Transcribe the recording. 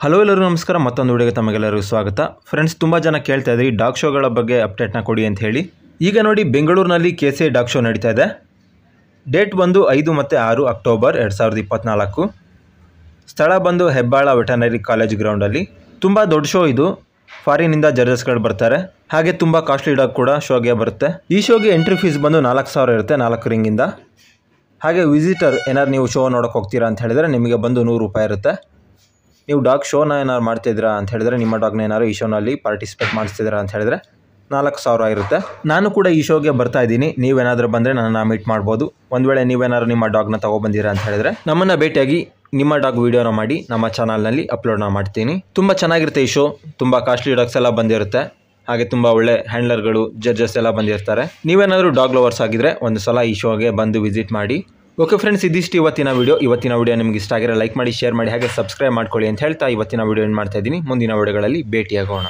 Hello ಎಲ್ಲರೂ ನಮಸ್ಕಾರ. ಮತ್ತೊಂದು ವಿಡಿಯೋಗೆ ತಮಗೆಲ್ಲರಿಗೂ ಸ್ವಾಗತ. ಫ್ರೆಂಡ್ಸ್, ತುಂಬ ಜನ ಕೇಳ್ತಾ ಇದ್ರಿ ಡಾಗ್ ಶೋಗಳ ಬಗ್ಗೆ ಅಪ್ಡೇಟ್ನ ಕೊಡಿ ಅಂತ ಹೇಳಿ. ಈಗ ನೋಡಿ, ಬೆಂಗಳೂರಿನಲ್ಲಿ KCI ಡಾಗ್ ಶೋ ನಡೀತಾ ಇದೆ. ಡೇಟ್ ಬಂದು 5 ಮತ್ತು 6 ಅಕ್ಟೋಬರ್ 2024. ಸ್ಥಳ ಬಂದು ಹೆಬ್ಬಾಳ ವೆಟರ್ನರಿ ಕಾಲೇಜ್ ಗ್ರೌಂಡಲ್ಲಿ. ತುಂಬ ದೊಡ್ಡ ಶೋ ಇದು. ಫಾರಿನಿಂದ ಜಡ್ಜಸ್ಗಳು ಬರ್ತಾರೆ. ಹಾಗೆ ತುಂಬ ಕಾಸ್ಟ್ಲಿ ಡಾಗ್ ಕೂಡ ಶೋಗೆ ಬರುತ್ತೆ. ಈ ಶೋಗೆ ಎಂಟ್ರಿ ಫೀಸ್ ಬಂದು 4,000 ಇರುತ್ತೆ, 4 ರಿಂಗಿಂದ. ಹಾಗೆ ವಿಸಿಟರ್ ಏನಾದ್ರು ನೀವು ಶೋ ನೋಡೋಕೆ ಹೋಗ್ತೀರಾ ಅಂತ ಹೇಳಿದ್ರೆ ನಿಮಗೆ ಬಂದು 100 ರೂಪಾಯಿ ಇರುತ್ತೆ. ನೀವು ಡಾಗ್ ಶೋನ ಏನಾದ್ರು ಮಾಡ್ತಿದ್ದೀರಾ ಅಂತ ಹೇಳಿದ್ರೆ, ನಿಮ್ಮ ಡಾಗ್ನ ಏನಾದ್ರು ಈ ಶೋನಲ್ಲಿ ಪಾರ್ಟಿಸಿಪೇಟ್ ಮಾಡಿಸ್ತಿದ್ದೀರಾ ಅಂತ ಹೇಳಿದ್ರೆ 4,000 ಇರುತ್ತೆ. ನಾನು ಕೂಡ ಈ ಶೋಗೆ ಬರ್ತಾ ಇದ್ದೀನಿ. ನೀವೇನಾದರೂ ಬಂದರೆ ನನ್ನನ್ನು ಮೀಟ್ ಮಾಡ್ಬೋದು. ಒಂದು ವೇಳೆ ನೀವೇನಾದ್ರು ನಿಮ್ಮ ಡಾಗ್ನ ತೊಗೊಬಂದಿರಾ ಅಂತ ಹೇಳಿದ್ರೆ ನಮ್ಮನ್ನು ಭೇಟಿಯಾಗಿ ನಿಮ್ಮ ಡಾಗ್ ವೀಡಿಯೋನ ಮಾಡಿ ನಮ್ಮ ಚಾನಲ್ನಲ್ಲಿ ಅಪ್ಲೋಡ್ನ ಮಾಡ್ತೀನಿ. ತುಂಬ ಚೆನ್ನಾಗಿರುತ್ತೆ ಈ ಶೋ. ತುಂಬ ಕಾಸ್ಟ್ಲಿ ಡಾಗ್ಸ್ ಎಲ್ಲ ಬಂದಿರುತ್ತೆ. ಹಾಗೆ ತುಂಬ ಒಳ್ಳೆ ಹ್ಯಾಂಡ್ಲರ್ಗಳು, ಜಡ್ಜಸ್ ಎಲ್ಲ ಬಂದಿರ್ತಾರೆ. ನೀವೇನಾದರೂ ಡಾಗ್ ಲವರ್ಸ್ ಆಗಿದ್ರೆ ಒಂದು ಸಲ ಈ ಶೋಗೆ ಬಂದು ವಿಸಿಟ್ ಮಾಡಿ. ಓಕೆ ಫ್ರೆಂಡ್ಸ್, ಇದಿಷ್ಟು ಇವತ್ತಿನ ವಿಡಿಯೋ ನಿಮಗೆ ಇಷ್ಟ ಆಗಿರೋ ಲೈಕ್ ಮಾಡಿ, ಶೇರ್ ಮಾಡಿ, ಹಾಗೆ ಸಬ್ಸ್ಕ್ರೈಬ್ ಮಾಡ್ಕೊಳ್ಳಿ ಅಂತ ಹೇಳ್ತಾ ಇವತ್ತಿನ ವಿಡಿಯೋ ಏನು ಮಾಡ್ತಾ ಇದ್ದೀನಿ. ಮುಂದಿನ ವಿಡಿಯೋಗಳಲ್ಲಿ ಭೇಟಿಯಾಗೋಣ.